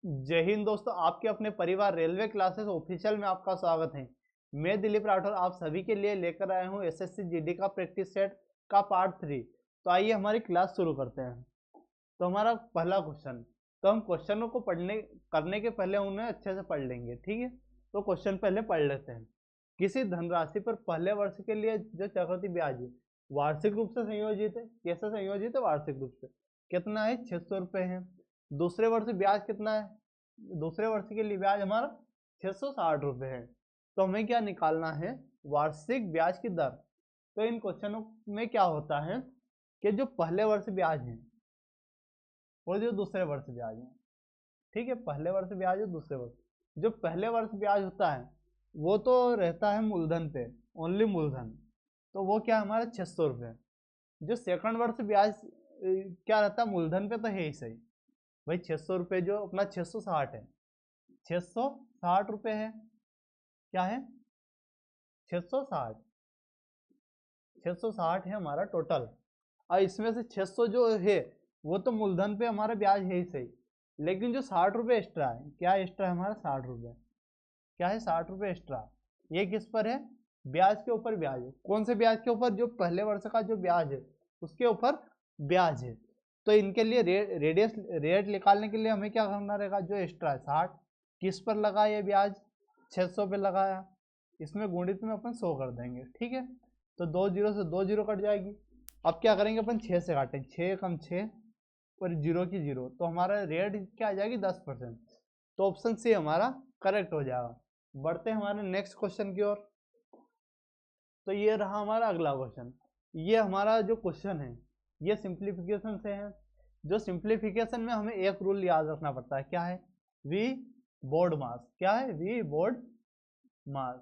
जय हिंद दोस्तों, आपके अपने परिवार रेलवे क्लासेस ऑफिशियल में आपका स्वागत है। मैं दिलीप राठौर आप सभी के लिए लेकर आया हूं एसएससी जीडी का प्रैक्टिस सेट का पार्ट 3। तो आइए हमारी क्लास शुरू करते हैं। तो हमारा पहला क्वेश्चन, तो हम क्वेश्चनों को पढ़ने करने के पहले उन्हें अच्छे से पढ़ लेंगे, ठीक है। तो क्वेश्चन पहले पढ़ लेते हैं। किसी धनराशि पर पहले वर्ष के लिए जो चक्रवृद्धि ब्याज है वार्षिक रूप से संयोजित है। कैसे संयोजित है? वार्षिक रूप से। कितना है? 600 रुपये है। दूसरे वर्ष ब्याज कितना है? दूसरे वर्ष के लिए ब्याज हमारा 660 रुपये है। तो हमें क्या निकालना है? वार्षिक ब्याज की दर। तो इन क्वेश्चनों में क्या होता है कि जो पहले वर्ष ब्याज है और जो दूसरे वर्ष ब्याज है, ठीक है, पहले वर्ष ब्याज है, दूसरे वर्ष। जो पहले वर्ष ब्याज होता है वो तो रहता है मूलधन पे, ओनली मूलधन। तो वो क्या हमारा 600 रुपये। जो सेकंड वर्ष ब्याज क्या रहता है? मूलधन पे तो है ही सही भाई, 600 रुपये जो अपना 660 है, 660 रुपये है। क्या है? 660। 660 है हमारा टोटल। और इसमें से 600 जो है वो तो मूलधन पे हमारा ब्याज है ही सही, लेकिन जो 60 रुपये एक्स्ट्रा है, क्या एक्स्ट्रा है हमारा? 60 रुपये। क्या है? 60 रुपये एक्स्ट्रा। ये किस पर है? ब्याज के ऊपर ब्याज है। कौन से ब्याज के ऊपर? जो पहले वर्ष का जो ब्याज है उसके ऊपर ब्याज है। तो इनके लिए रेट निकालने के लिए हमें क्या करना रहेगा? जो एक्स्ट्रा है 60, किस पर लगा ये ब्याज? 600 पे लगाया। इसमें गुणित में अपन 100 कर देंगे, ठीक है। तो 2 जीरो से 2 जीरो कट जाएगी। अब क्या करेंगे अपन? 6 से काटेंगे, 6 कम 6 और जीरो की जीरो, तो हमारा रेट क्या आ जाएगी? 10%। तो ऑप्शन सी हमारा करेक्ट हो जाएगा। बढ़ते हैं हमारे नेक्स्ट क्वेश्चन की ओर। तो ये रहा हमारा अगला क्वेश्चन। ये हमारा जो क्वेश्चन है ये सिंप्लीफिकेशन से है। जो सिंप्लीफिकेशन में हमें एक रूल याद रखना पड़ता है, क्या है? V BODMAS. क्या है? V BODMAS.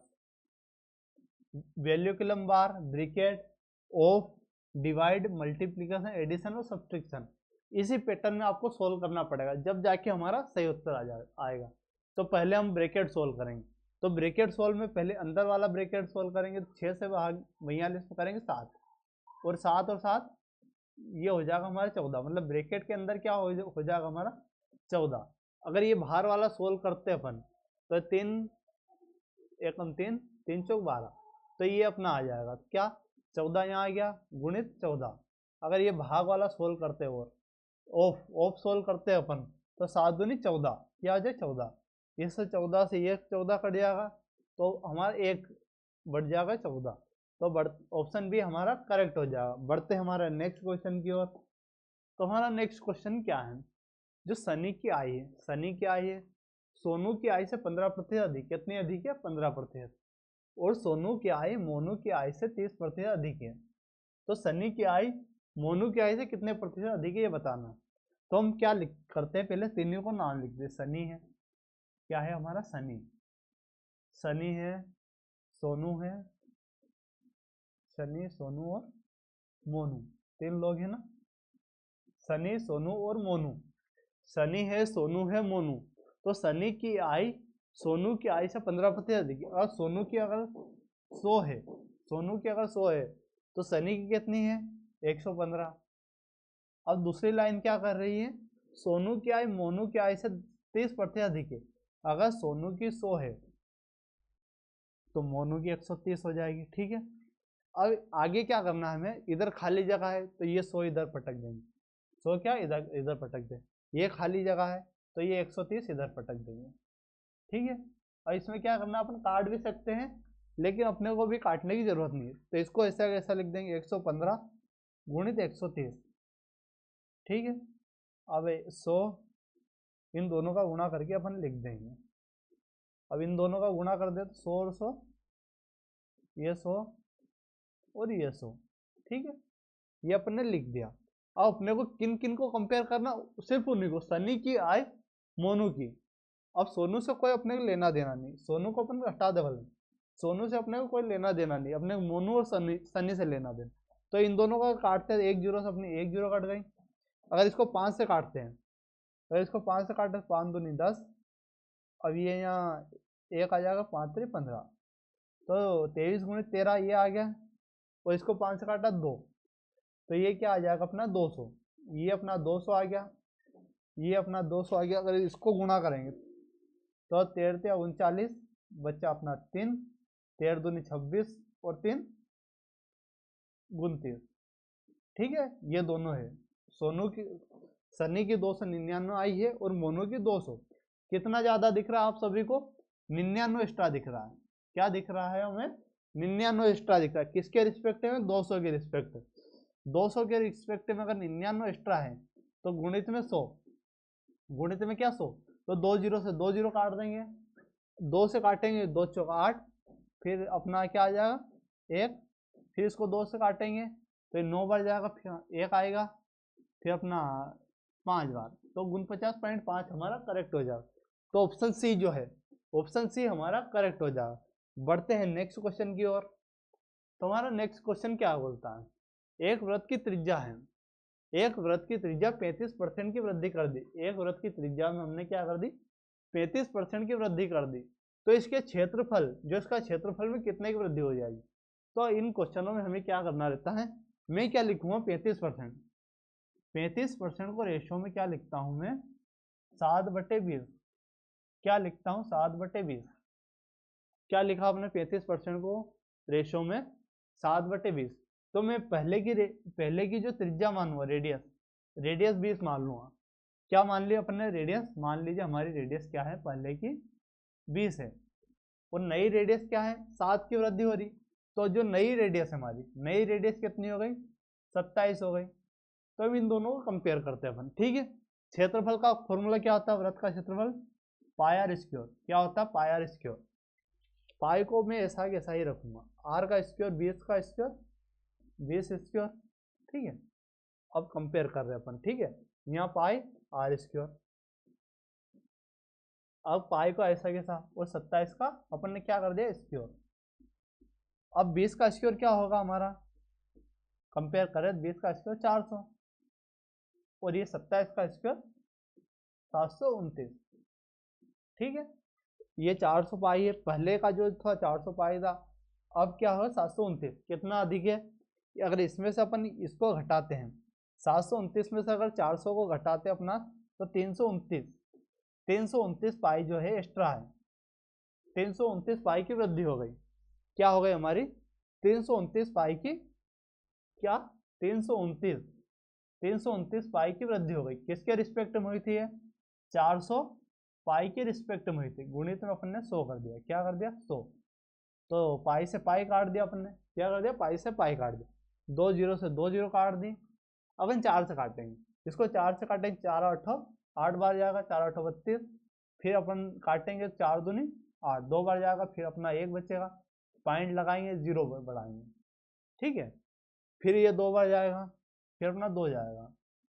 Vinculum bar, bracket, of, divide, multiplication, addition और सब्सट्रैक्शन। इसी पैटर्न में आपको सोल्व करना पड़ेगा, जब जाके हमारा सही उत्तर आएगा। तो पहले हम ब्रैकेट सोल्व करेंगे। तो ब्रैकेट सोल्व में पहले अंदर वाला ब्रैकेट सोल्व करेंगे। तो 6 से भाग 42 में करेंगे 7, और 7 और 7 ये हो जाएगा हमारा 14। मतलब ब्रैकेट के अंदर क्या हो जाएगा हमारा? 14। अगर ये बाहर वाला सोल्व करते अपन तो 3 एकम 3, 3 चौक 12, तो ये अपना आ जाएगा क्या? 14 यहाँ आ गया गुणित 14। अगर ये भाग वाला सोल्व करते और ऑफ सोल्व करते अपन तो 7 दूनी 14, क्या आ जाए? 14। इससे 14 से ये 14 कट जाएगा, तो हमारा एक बढ़ जाएगा 14। तो ऑप्शन बी हमारा करेक्ट हो जाएगा। बढ़ते हमारा नेक्स्ट क्वेश्चन की ओर। तो हमारा नेक्स्ट क्वेश्चन क्या है? जो शनि की आय है, शनि की आय है सोनू की आय से 15% अधिक। कितनी अधिक है? 15%। और सोनू की आय मोनू की आय से 30% अधिक है। तो शनि की आय मोनू की आय से कितने प्रतिशत अधिक है ये बताना। तो हम क्या लिख करते हैं? पहले तीनों को नाम लिखते हैं। शनि है, क्या है हमारा? शनि। शनि है, सोनू है, शनि, सोनू और मोनू, 3 लोग हैं ना। शनि, सोनू और मोनू। शनि है, सोनू है, मोनू। तो शनि की आय सोनू की आय से 15% अधिक है। और सोनू की अगर 100 है, सोनू की अगर 100 है तो शनि की कितनी है? 115। अब दूसरी लाइन क्या कर रही है? सोनू की आय मोनू की आय से 30% अधिक है। अगर सोनू की 100 है तो मोनू की 130 हो जाएगी, ठीक है। अब आगे क्या करना है हमें? इधर खाली जगह है तो ये 100 इधर पटक देंगे। 100 क्या इधर इधर पटक दे। ये खाली जगह है तो ये 130 इधर पटक देंगे, ठीक है। और इसमें क्या करना, अपन काट भी सकते हैं, लेकिन अपने को भी काटने की जरूरत नहीं है। तो इसको ऐसा कैसा लिख देंगे? 115 गुणित 130, ठीक है। अब 100 इन दोनों का गुणा करके अपन लिख देंगे। अब इन दोनों का गुणा कर दे तो 100 और 100, ये 100 और ये 100, ठीक है। ये अपन ने लिख दिया। अब अपने को किन किन को कंपेयर करना? सिर्फ उन्हीं को, शनि की आय मोनू की। अब सोनू से कोई अपने को लेना देना नहीं, सोनू को अपन हटा दे भले, सोनू से अपने को कोई लेना देना नहीं, अपने मोनू और सनी से लेना देना। तो इन दोनों का काटते हैं, 1 जीरो से अपनी 1 जीरो कट गई। अगर इसको 5 से काटते हैं, अगर इसको 5 से काटते 5 दूनी 10। अब ये यहाँ एक आ जाएगा, 5 3 15, तो 23 गुणित 13 ये आ गया। और इसको 5 से काटा 2, तो ये क्या आ जाएगा अपना? 200। ये अपना 200 आ गया। ये अपना 200 आ गया। अगर इसको गुणा करेंगे तो 13 39, बच्चा अपना 3, 13 दूनी 26 और 3 29। ठीक है, ये दोनों है। सोनू की सनी की 299 आई है और मोनू की 200। कितना ज्यादा दिख रहा है आप सभी को? 99 एक्स्ट्रा दिख रहा है। क्या दिख रहा है हमें? 99 एक्स्ट्रा दिख रहा है। किसके रिस्पेक्ट में? 200 के रिस्पेक्ट। 200 के रिस्पेक्ट में अगर 99 एक्स्ट्रा है तो गुणित में 100, गुणित में क्या 100, तो 2 जीरो से 2 जीरो काट देंगे, 2 से काटेंगे 2 चौक 8, फिर अपना क्या आ जाएगा 1, फिर इसको 2 से काटेंगे तो ये 9 बार जाएगा, फिर 1 आएगा, फिर अपना 5 बार, तो 49.5 हमारा करेक्ट हो जाएगा। तो ऑप्शन सी जो है, ऑप्शन सी हमारा करेक्ट हो जाएगा। बढ़ते हैं नेक्स्ट क्वेश्चन की ओर। तो हमारा नेक्स्ट क्वेश्चन क्या बोलता है? एक वृत्त की त्रिज्या है, एक वृत्त की त्रिज्या 35% की वृद्धि कर दी। एक वृत्त की त्रिज्या में हमने क्या कर दी? 35% की वृद्धि कर दी। तो इसके क्षेत्रफल, जो इसका क्षेत्रफल में कितने की वृद्धि हो जाएगी? तो इन क्वेश्चनों में हमें क्या करना रहता है? मैं क्या लिखूंगा? 35%। 35% को रेशो में क्या लिखता हूं मैं? 7/20। क्या लिखता हूं? 7/20। क्या लिखा आपने? 35% को रेशो में 7/20। तो मैं पहले की जो त्रिज्या मानूंगा, रेडियस, रेडियस 20 मान लूंगा। क्या मान लिया अपने? रेडियस मान लीजिए। हमारी रेडियस क्या है? पहले की 20 है और नई रेडियस क्या है? 7 की वृद्धि हो रही। तो जो नई रेडियस है हमारी, नई रेडियस कितनी हो गई? 27 हो गई। तो अब इन दोनों को कंपेयर करते हैं अपन। ठीक है, क्षेत्रफल का फॉर्मूला क्या होता है? वृत्त का क्षेत्रफल पाई आर स्क्वायर। क्या होता है? पाई आर स्क्वायर। पाई को मैं ऐसा कैसा ही रखूंगा, आर का स्क्वायर 20 का स्क्वायर 20 स्क्वायर। ठीक है, अब कंपेयर कर रहे हैं अपन। ठीक है, यहाँ पाई आर स्क्वायर, अब पाई को ऐसा कैसा, और 27 का अपन ने क्या कर दिया? स्क्वायर। अब 20 का स्क्वायर क्या होगा हमारा? कंपेयर करें, 20 का स्क्वायर 400 और ये 27 का स्क्वायर 729। ठीक है, ये 400 पाई है, पहले का जो था 400 पाई था, अब क्या होगा? 729। कितना अधिक है? अगर इसमें से अपन इसको घटाते हैं, 729 में से अगर 400 को घटाते हैं अपना, तो 329, 329 पाई जो है एक्स्ट्रा है। 329 पाई की वृद्धि हो गई। क्या हो गई हमारी? 329 पाई की क्या? 329, 329 पाई की वृद्धि हो गई। किसके रिस्पेक्ट में हुई थी? 400 पाई के रिस्पेक्ट में हुई थी। गुणित में अपन ने 100 कर दिया। क्या कर दिया? 100। तो पाई से पाई काट दिया अपन ने। क्या कर दिया? पाई से पाई काट दिया। 2 जीरो से 2 जीरो काट दी। अपन 4 से काटेंगे, इसको 4 से काटेंगे, 4 8 8 बार जाएगा, 4 8 32। फिर अपन काटेंगे 4 दूनी 8, 2 बार जाएगा, फिर अपना 1 बचेगा, पॉइंट लगाएंगे, 0 बढ़ाएंगे। ठीक है, फिर ये 2 बार जाएगा, फिर अपना 2 जाएगा,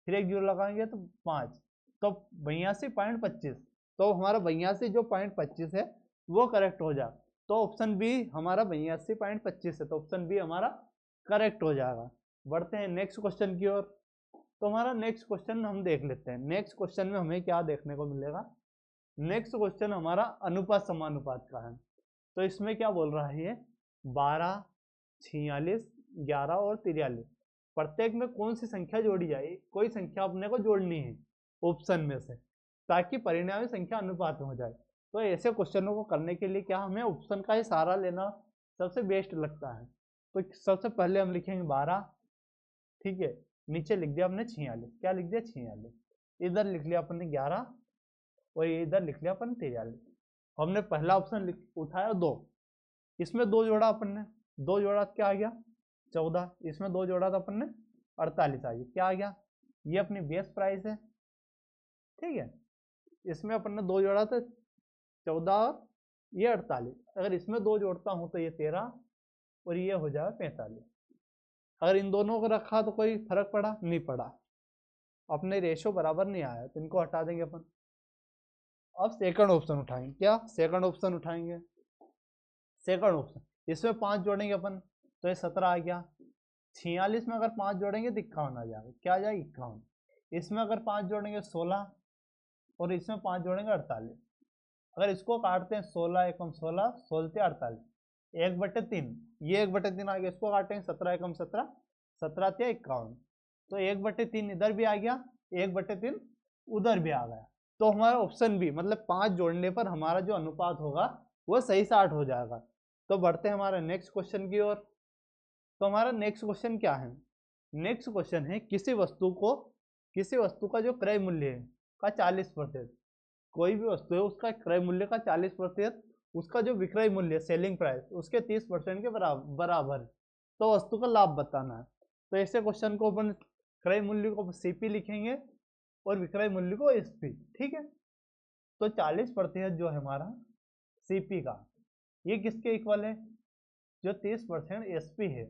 फिर 1 जीरो लगाएंगे तो 5, तो 82.25। तो हमारा 82 जो 0.25 है वो करेक्ट हो जाएगा। तो ऑप्शन बी हमारा 82.25 है, तो ऑप्शन बी हमारा करेक्ट हो जाएगा। बढ़ते हैं नेक्स्ट क्वेश्चन की ओर। तो हमारा नेक्स्ट क्वेश्चन हम देख लेते हैं। नेक्स्ट क्वेश्चन में हमें क्या देखने को मिलेगा? नेक्स्ट क्वेश्चन हमारा अनुपात समानुपात का है। तो इसमें क्या बोल रहा है? 12, 46, 11 और 43, प्रत्येक में कौन सी संख्या जोड़ी जाए? कोई संख्या अपने को जोड़नी है ऑप्शन में से, ताकि परिणामी संख्या अनुपात हो जाए। तो ऐसे क्वेश्चनों को करने के लिए क्या हमें ऑप्शन का ही सहारा लेना सबसे बेस्ट लगता है। तो सबसे पहले हम लिखेंगे 12। ठीक है, नीचे लिख दिया हमने 46। क्या लिख दिया? 46। इधर लिख लिया अपन ने 11 और इधर लिख लिया अपन 43। हमने पहला ऑप्शन उठाया 2, इसमें 2 जोड़ा अपन ने, 2 जोड़ा क्या आ गया? 14। इसमें 2 जोड़ा था अपन ने, 48 आ गया। क्या आ गया? ये अपनी बेस प्राइस है। ठीक है, इसमें अपन ने 2 जोड़ा था 14 और ये 48। अगर इसमें 2 जोड़ता हूं तो ये 13 और ये हो जाएगा 45। अगर इन दोनों को रखा तो कोई फर्क पड़ा? नहीं पड़ा, अपने रेशो बराबर नहीं आया, तो इनको हटा देंगे अपन। अब सेकंड ऑप्शन उठाएंगे। क्या? सेकंड ऑप्शन उठाएंगे। सेकंड ऑप्शन, इसमें 5 जोड़ेंगे अपन तो ये 17 आ गया। 46 में अगर 5 जोड़ेंगे तो 51 आ जाएगा। क्या आ जाएगा? 51। इसमें अगर 5 जोड़ेंगे 16 और इसमें 5 जोड़ेंगे 48। अगर इसको काटते हैं 16 एकम 16, 16 48, 1/3, ये 1/3 आ गया। इसको काटेंगे 17 एकम 17, 17 51, तो 1/3 इधर भी आ गया, 1/3 उधर भी आ गया, तो हमारा ऑप्शन बी मतलब 5 जोड़ने पर हमारा जो अनुपात होगा वो सही 60 हो जाएगा। तो बढ़ते हैं हमारे नेक्स्ट क्वेश्चन की ओर। तो हमारा नेक्स्ट क्वेश्चन क्या है? नेक्स्ट क्वेश्चन है किसी वस्तु का जो क्रय मूल्य है का 40%, कोई भी वस्तु है उसका क्रय मूल्य का 40% उसका जो विक्रय मूल्य सेलिंग प्राइस उसके 30% के बराबर, तो वस्तु का लाभ बताना है। तो ऐसे क्वेश्चन को अपन क्रय मूल्य को सीपी लिखेंगे और विक्रय मूल्य को एसपी। ठीक है, तो 40% जो है हमारा सीपी का, ये किसके इक्वल है? जो 30% एसपी है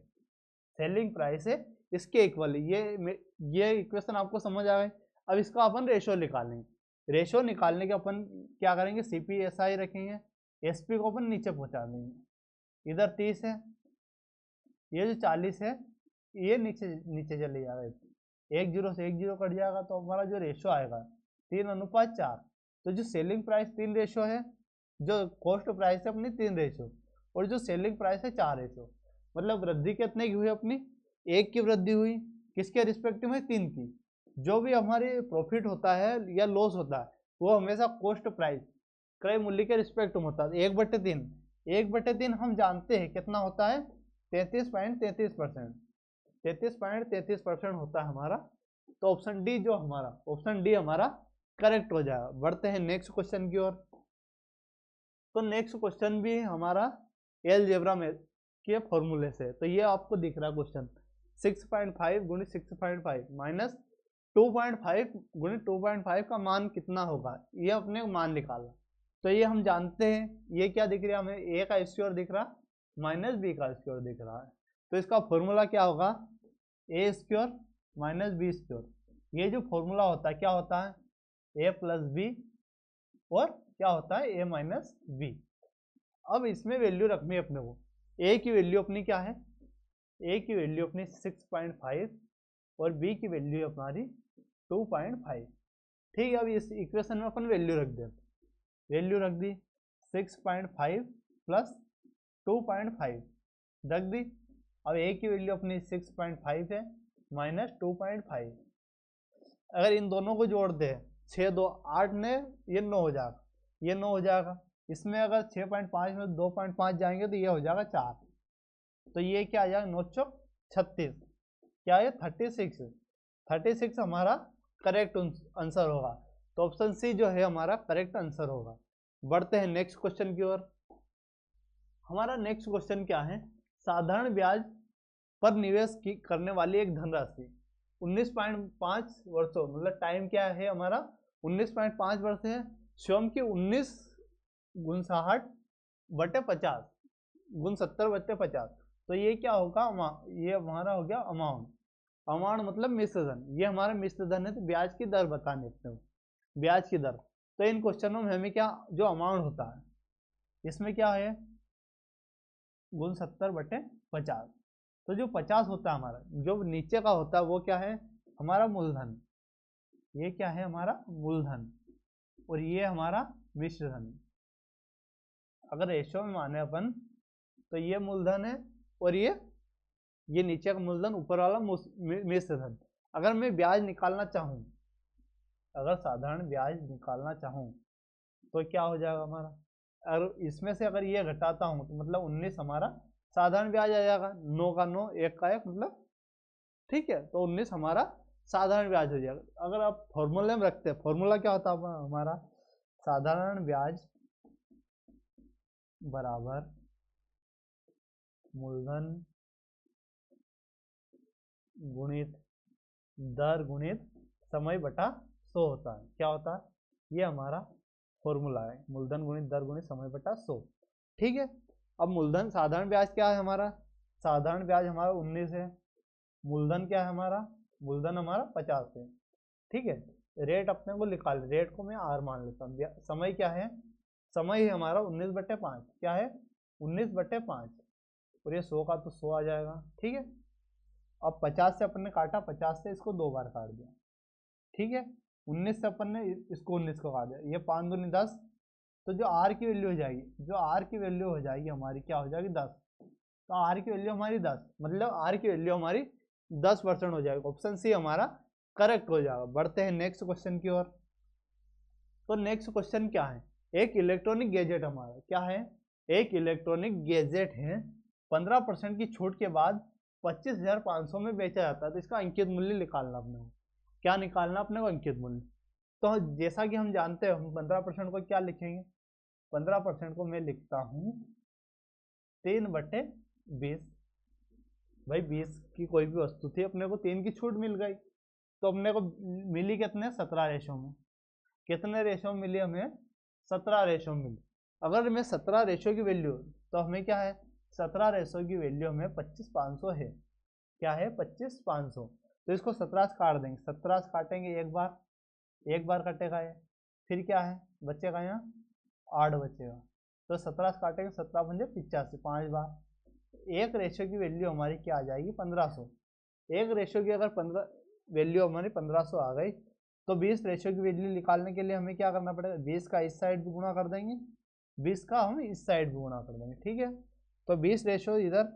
सेलिंग प्राइस है, इसके इक्वल है। ये इक्वेशन आपको समझ आ गई। अब इसका अपन रेशो निकालेंगे। रेशो निकालने के अपन क्या करेंगे, सीपी ऐसा ही रखेंगे, एसपी को अपन नीचे पहुंचा देंगे। इधर 30 है, ये जो 40 है ये नीचे नीचे चले जाएगा, 1 0 से 1 0 कट जाएगा, तो हमारा जो रेशो आएगा 3:4। तो जो सेलिंग प्राइस 3 रेशो है, जो कॉस्ट प्राइस है अपनी 3 रेशो, और जो सेलिंग प्राइस है 4 रेशो। मतलब वृद्धि कितने की हुई अपनी? 1 की वृद्धि हुई, किसके रिस्पेक्टिव में? 3 की। जो भी हमारे प्रॉफिट होता है या लॉस होता है वो हमेशा कॉस्ट प्राइस क्रय मूल्य के रिस्पेक्ट में होता है। 1/3, 1/3 हम जानते हैं कितना होता है, 33.33%, 33.33% होता है हमारा। तो ऑप्शन डी जो हमारा ऑप्शन डी हमारा करेक्ट हो जाएगा। बढ़ते हैं नेक्स्ट क्वेश्चन की ओर। तो नेक्स्ट क्वेश्चन भी हमारा अलजेब्रा में के फॉर्मूले से। तो ये आपको दिख रहा है क्वेश्चन, 6.5 गुणित 6.5 माइनस 2.5 गुणित 2.5 का मान कितना होगा, ये अपने को मान निकालना। तो ये हम जानते हैं, ये क्या दिख रहा है हमें, ए का स्क्वायर दिख रहा माइनस बी का स्क्वायर दिख रहा है। तो इसका फॉर्मूला क्या होगा, ए स्क्वायर माइनस बी स्क्वायर। ये जो फॉर्मूला होता है क्या होता है, ए प्लस बी और क्या होता है ए माइनस बी। अब इसमें वैल्यू रखनी है अपने को। ए की वैल्यू अपनी क्या है, ए की वैल्यू अपनी 6.5 और बी की वैल्यू हमारी 2.5। ठीक है, अब इस इक्वेशन में अपन वैल्यू रख दें, वैल्यू रख दी 6.5 प्लस 2.5 रख दी। अब ए की वैल्यू अपनी 6.5 है माइनस 2.5, अगर इन दोनों को जोड़ दे 6 2 8 ने ये 9 हो जाएगा, ये 9 हो जाएगा। इसमें अगर 6.5 में 2.5 जाएंगे तो ये हो जाएगा 4। तो ये क्या आ जाएगा, 9 चौक 36, क्या है 36 हमारा करेक्ट आंसर होगा। तो ऑप्शन सी जो है हमारा करेक्ट आंसर होगा। बढ़ते हैं नेक्स्ट क्वेश्चन की ओर। हमारा नेक्स्ट क्वेश्चन क्या है, साधारण ब्याज पर निवेश करने वाली एक धनराशि 19.5 वर्षों, मतलब टाइम क्या है हमारा 19.5 वर्ष है, स्वयं की 19 गुण 60 बटे 50 गुण 70 बटे 50। तो ये क्या होगा, ये हमारा हो गया अमाउंट। अमाउंट मतलब मिश्र धन, ये हमारा मिश्र धन है। तो ब्याज की दर बताने अपने को, ब्याज की दर। तो इन क्वेश्चनों में हमें क्या, जो अमाउंट होता है इसमें क्या है गुण 70 बटे 50। तो जो 50 होता है हमारा, जो नीचे का होता है वो क्या है हमारा मूलधन, ये क्या है हमारा मूलधन, और ये हमारा मिश्र धन। अगर रेशो में माने अपन तो ये मूलधन है और ये नीचे का मूलधन, ऊपर वाला मिश्र धन। अगर मैं ब्याज निकालना चाहूँ, अगर साधारण ब्याज निकालना चाहूँ तो क्या हो जाएगा हमारा, अगर इसमें से अगर ये घटाता हूँ तो मतलब 19 हमारा साधारण ब्याज आ जाएगा, 9 का 9 1 का 1 मतलब, ठीक है, तो 19 हमारा साधारण ब्याज हो जाएगा। अगर आप फॉर्मूले में रखते हैं, फॉर्मूला क्या होता है हमारा, साधारण ब्याज बराबर मूलधन गुणित दर गुणित समय बटा 100 होता है। क्या होता है, ये हमारा फॉर्मूला है, मूलधन गुणित दर गुणित समय बटा 100। ठीक है, अब मूलधन साधारण ब्याज क्या है हमारा, साधारण ब्याज हमारा 19 है, मूलधन क्या है हमारा, मूलधन हमारा 50 है। ठीक है, रेट अपने को निकाल, रेट को मैं आर मान लेता हूँ। समय क्या है, समय है हमारा 19/5, क्या है 19/5, और ये 100 का तो 100 आ जाएगा। ठीक है, अब 50 से अपन ने काटा, 50 से इसको 2 बार काट दिया। ठीक है, 19 से अपन ने इसको 19 को काट दिया, ये 5 दूनी 10। तो जो आर की वैल्यू हो जाएगी, जो आर की वैल्यू हो जाएगी हमारी क्या हो जाएगी 10। तो आर की वैल्यू हमारी 10, मतलब आर की वैल्यू हमारी 10% हो जाएगी। ऑप्शन सी हमारा करेक्ट हो जाएगा। बढ़ते हैं नेक्स्ट क्वेश्चन की ओर। तो नेक्स्ट क्वेश्चन क्या है, एक इलेक्ट्रॉनिक गैजेट हमारा क्या है, एक इलेक्ट्रॉनिक गैजेट है 15% की छूट के बाद 25,500 में बेचा जाता है, तो इसका अंकित मूल्य निकालना अपने को, क्या निकालना अपने को, अंकित मूल्य। तो जैसा कि हम जानते हैं, हम 15% को क्या लिखेंगे, 15% को मैं लिखता हूँ 3/20। भाई 20 की कोई भी वस्तु थी, अपने को 3 की छूट मिल गई, तो अपने को मिली कितने, 17 रेशो में। कितने रेशो में मिली हमें, 17 रेशो में मिली। अगर मैं 17 रेशो की वैल्यू, तो हमें क्या है, 17 रेशो की वैल्यू हमें 25,500 है, क्या है 25,500। तो इसको 17 से काट देंगे, 17 से काटेंगे एक बार कटेगा ये, फिर क्या है बचेगा यहाँ 8 बचेगा, तो 17 से काटेंगे, 17 पंजे 85, 5 बार। एक रेशो की वैल्यू हमारी क्या आ जाएगी, 1500। एक रेशो की अगर 15 वैल्यू हमारी 1500 आ गई, तो 20 रेशो की वैल्यू निकालने के लिए हमें क्या करना पड़ेगा, 20 का इस साइड भी गुणा कर देंगे, 20 का हम इस साइड भी गुणा कर देंगे, ठीक है। तो 20 रेशो इधर,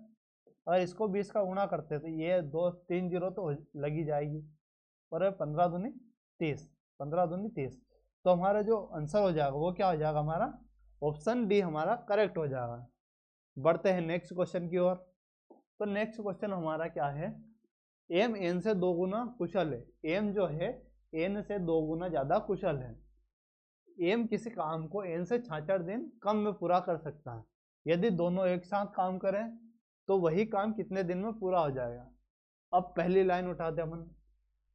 अगर इसको 20 का गुणा करते तो ये 2-3 जीरो तो लग ही जाएगी, और 15 दूनी 30, 15 दूनी 30। तो हमारा जो आंसर हो जाएगा वो क्या हो जाएगा, हमारा ऑप्शन डी हमारा करेक्ट हो जाएगा। बढ़ते हैं नेक्स्ट क्वेश्चन की ओर। तो नेक्स्ट क्वेश्चन हमारा क्या है, एम एन से 2 गुना कुशल है। एम जो है एन से 2 गुना ज्यादा कुशल है। एम किसी काम को एन से 66 दिन कम में पूरा कर सकता है। यदि दोनों एक साथ काम करें तो वही काम कितने दिन में पूरा हो जाएगा। अब पहली लाइन उठाते अपन,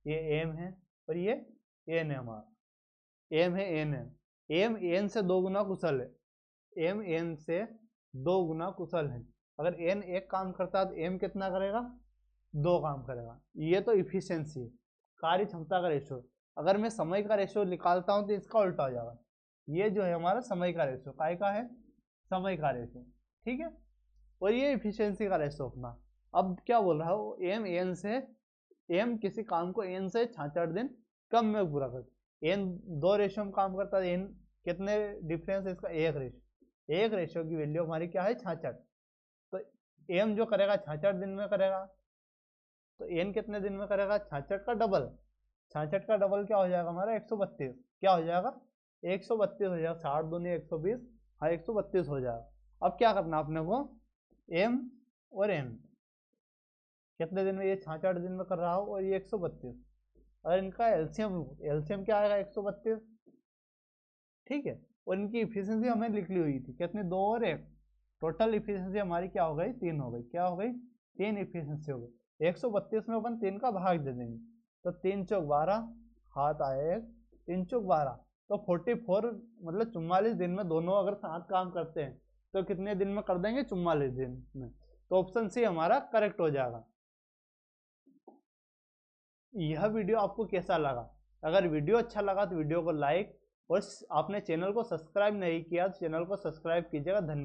ये एम है और ये एन है, हमारा एम है एन है, एम एन से 2 गुना कुशल है, एम एन से 2 गुना कुशल है। अगर एन एक काम करता है तो एम कितना करेगा, 2 काम करेगा। ये तो इफिशियंसी, कार्य क्षमता का रेशो। अगर मैं समय का रेशो निकालता हूँ तो इसका उल्टा हो जाएगा। ये जो है हमारा समय का रेशो, काय का है, समय का रेशो, ठीक है। और ये इफिशियंसी का रेशो अपना। अब क्या बोल रहा हूँ, एम एन से, एम किसी काम को एन से 66 दिन कम में पूरा करता है। एन 2 रेशो में काम करता है, एन कितने डिफरेंस है इसका, 1 रेशो। 1 रेशो की वैल्यू हमारी क्या है, 66। तो एम जो करेगा 66 दिन में करेगा, तो एन कितने दिन में करेगा, 66 का डबल। 66 का डबल क्या हो जाएगा हमारा, 132। क्या हो जाएगा, 132 हो जाएगा, 60 दूनी 120, हाँ 132 हो जाएगा। अब क्या करना अपने को, एम और एन कितने दिन में, ये 66 दिन में कर रहा हो और ये 132, और इनका एलसीएम, एलसीएम क्या आएगा 132, ठीक है। और इनकी इफिशियंसी हमें लिख ली हुई थी कितनी, 2 और 1, टोटल इफिशियंसी हमारी क्या हो गई, 3 हो गई। क्या हो गई, 3 इफिशियंसी हो गई। 132 में अपन 3 का भाग दे देंगे, तो 3 चौक 12, हाथ आए 1, 3 चौक 12, तो 44, मतलब 44 दिन में दोनों अगर साथ काम करते हैं तो कितने दिन में कर देंगे, 44 दिन में। तो ऑप्शन सी हमारा करेक्ट हो जाएगा। यह वीडियो आपको कैसा लगा, अगर वीडियो अच्छा लगा तो वीडियो को लाइक, और आपने चैनल को सब्सक्राइब नहीं किया तो चैनल को सब्सक्राइब कीजिएगा। धन्यवाद।